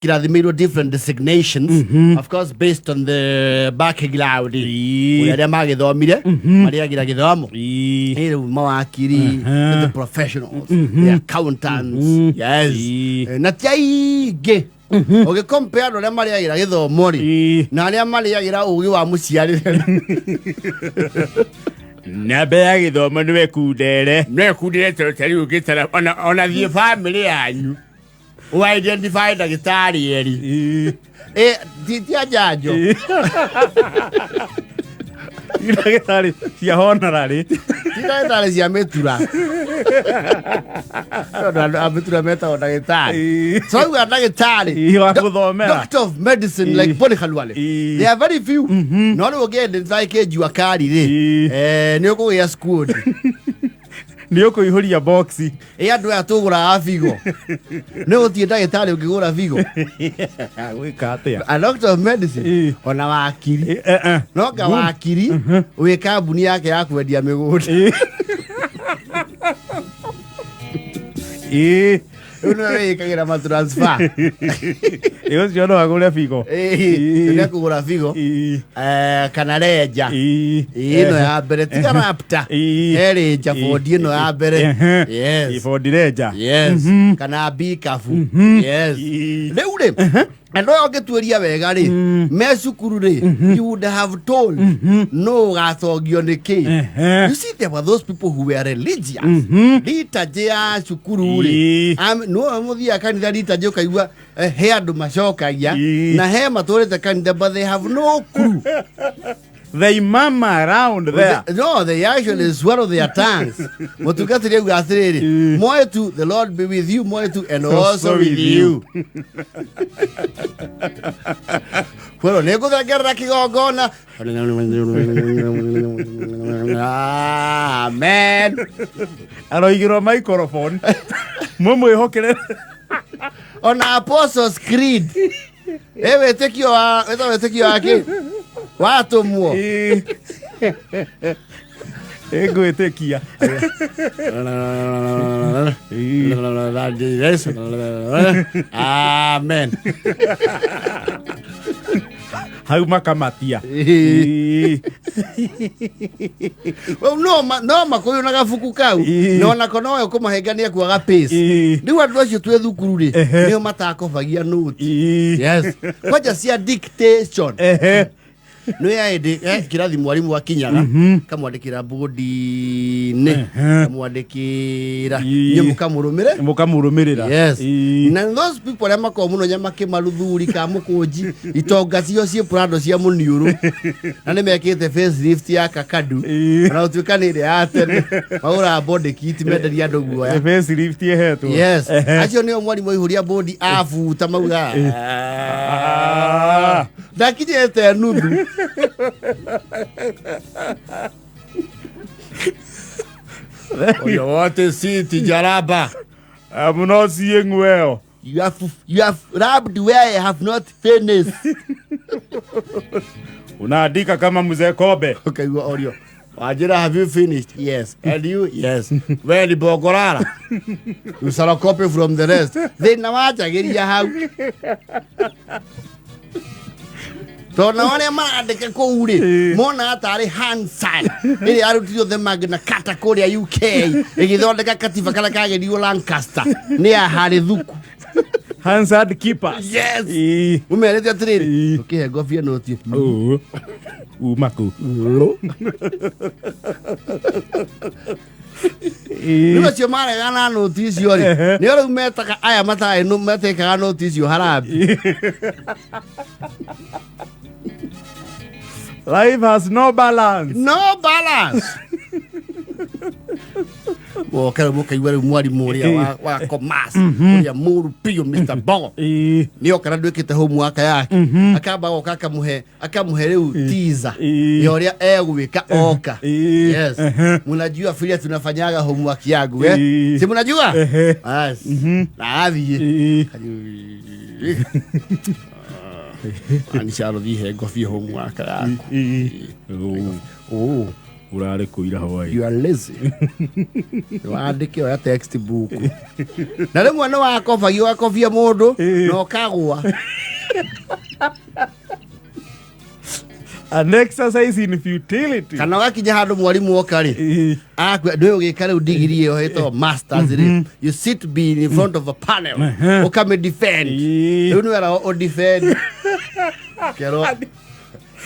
kirathimirwo different designations, of course based on the background uria magithomire mariagira githomo mawakiri, the professionals, the accountants, yes, na tiaige okay, compare na mariagira githomo ri na aria mariagira ugi wa muciari na bea githomo niwe kundere tari ugitara ona thie family yanyu who identified the guitar eri titia jajo gitari cia honorary gitari cia metura ametura meta ona gitari so you are gitari doctor of medicine like Boni Khalwale, there are very few no no get identify jua kari ri ni ukugia school ni ukuihuria boxi andu atugura afigo ni utie ndagitari ukigura figo wika atia a doctor of medicine ona wakiri no ga wakiri we kambuni yake ya kwendia migunda uno we kagira ma transfer iyo cio no agure figo ni kugura figo kana reja ino ya bere tika rapta reja fodi ino ya bere yes fodi reja yes kana bikafu yes leule and no getueria wega ri mesukuru ri you would have told no gathogio niki you see there were those people who were religious litaje ya sukuru ri no muthia kanitha litaje ukaigua he andu macokagia na he maturete kanitha but they have no clue. They mama around there. No, they actually swallow their tongues. Motukatiri ugathiriri. Moetu, the Lord be with you, moetu, and also with you. Well, nego da guerra kigogona. Amen. Aroigiro microphone. Momo ihokere. On Apostles' Creed. Ewe tekio ake. Watu muo. Ego etekia. Amen. Hau makamatia. Well, no makoyo na gafuku kau. No na kono yo kumahengania kwa gapace. Ndi wandu acio twe thukuru ri. Nio matakobagia note. Yes. Kwaja cia dictation. No ya ede kirathi mwalimu wa kinyaga kamwandikira bodi ne kamwandikira nyemuka murumirira yes na those people that mako muno nyamake maruthuri ka mukunji itonga cio cie prado cia muniuru na ne mekite face lift ya kakadu na utukanire ya tene maura body kit menderia andu guoya face lift yehetwo yes acio ni mwalimu ihuria bodi afuta mauga dakijete nuthu. Oh, you want to see Tijaraba? I'm not seeing well. You have rubbed where I have not finished. Unaandika kama mzee Kobe. Okay, you audio. Ajira, have you finished? Yes. And you? Yes. Where the Bogorara? You shall a copy from the rest. Then Namaja, get your house. So na wale maandike kuri mona atari Hansan ili arutio the Magna Carta kuri ya UK igithondeka katiba kala kage dio Lancaster ni ya hari thuku Hansard keepers. Yes. Umelete atriri. Okay, go via note. Oh. Umaku. Niwe cio mare gana notice yori. Ni ora umeta aya mata eno mete ka notice yo harabi. Life has no balance. No balance. Wo kara muka iwere mwalimu uria wa commerce uria muru pio Mr. Bongo ni okara ndwikite homework yake akamba goka akamuhe riu teaser yoria egwika oka yes munajua filia tunafanyaga homework yangu si munajua yes athie anisha rodhi he gofi homework yako Urare kuira Hawaii. You are lazy. Waandike ya textbook. Na rĩmwe nĩ wakobagio wakobia mũndũ na ũkagwa. An exercise in futility. Kana wakinya handũ mwarimu oka rĩ. Ndũĩ ũgĩka rĩu degree ĩyo ĩtagwo masters rĩ. You sit be in front of a panel. Ũkame defend. Rĩu nĩ wera o defend. Kero.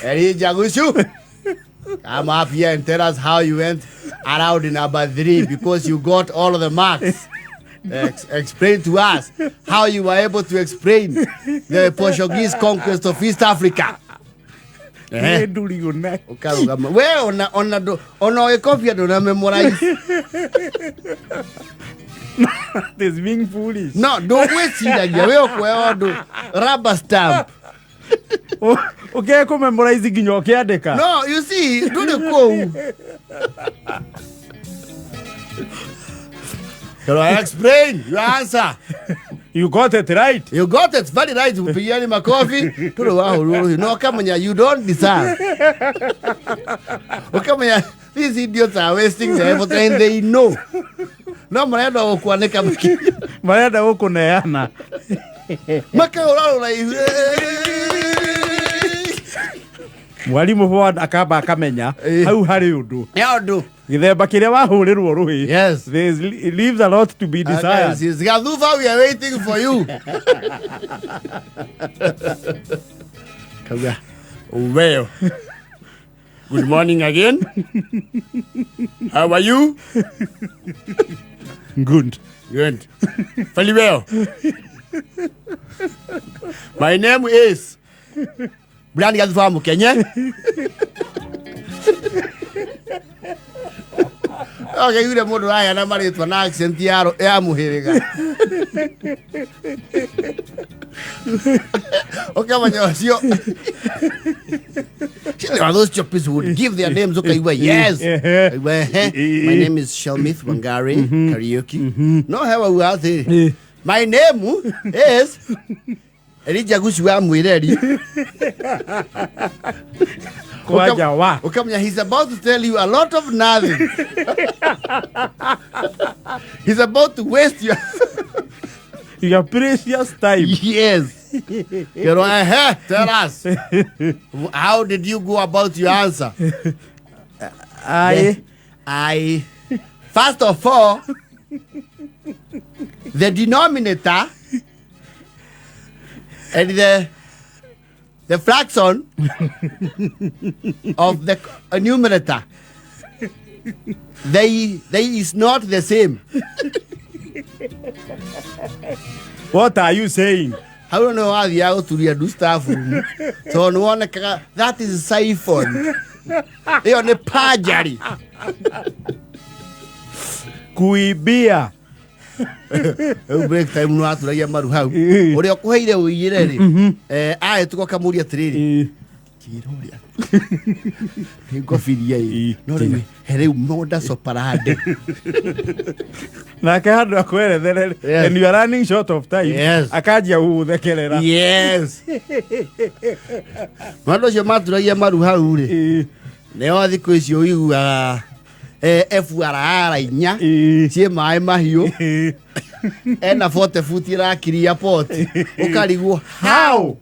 Eri Jagushu. Come up here and tell us how you went around in number 3 because you got all of the marks. Explain to us how you were able to explain the Portuguese conquest of East Africa. Ukarugama. We ona ekofia do na memorize. This being foolish. No, don't waste it. We okwe rubber stamp. Okay, memorize ginyo kiandika. No, you see, do the quote. Can I explain your answer? You got it right. You got it very right. Upigiani makofi. No, come on, you don't deserve. Come on, these idiots are wasting their effort and they know. No, marenda okuaneka maki. Marenda okuneana. Makauraro na Mwalimu Ford akaba akamenya hau hari undu. Ya undu. Githemba kiria wahurirwo ruhi. Yes. There leaves a lot to be desired. Yes, Gathaiya, we are waiting for you. Come here. Well. Good morning again. How are you? Good. Good. Very well. My name is Brandi Gathaiya Kenya. Okay, yule mundu aya na maritwa na accent ya muhiriga. Okay, manyocio. Those choppies would give their names. Okay, yes. My name is Shelmith Wangari Karaoke. No, how are you? My name is Elijagusi wa Mwireri. He's about to tell you a lot of nothing. He's about to waste your precious time. Yes. Tell us. How did you go about your answer? I first of all, the denominator and the fraction of the numerator, they is not the same. What are you saying? I don't know how you are to do stuff. So no one that is siphon. They on the pajari. Kuibia. Break time no aturagia maru hau. Uri okuheire uigire ri. Tuko kamuria tiriri. Kiroria. Ngofiria i. No ri here moda soparade. Na ke handu akwerethere and you are running short of time. Yes. Akajia uthekerera. Yes. Mando cio maturagia maru hau ri. Neo thiku icio uiguaga FRR inya cie mai mahiu ena 40 futi rakiria pot ukarigwo how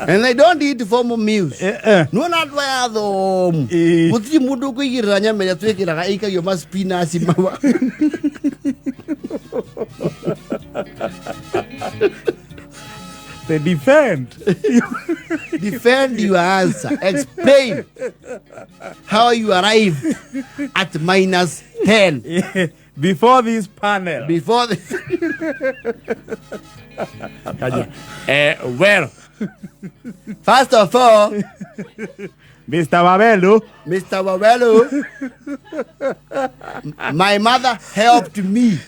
and they don't eat formal meals no na ndwa ya thomu gutiri mundu kuigirira nyama ya twikiraga ikagio ma spinach mawa They defend your answer. Explain how you arrived at -10 before this panel. Before the well, first of all, Mr. Wabelu, my mother helped me.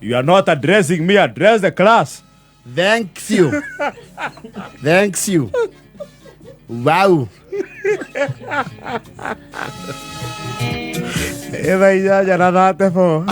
You are not addressing me, address the class. Thanks you. Thanks you. Wow. Eva ya na te fo.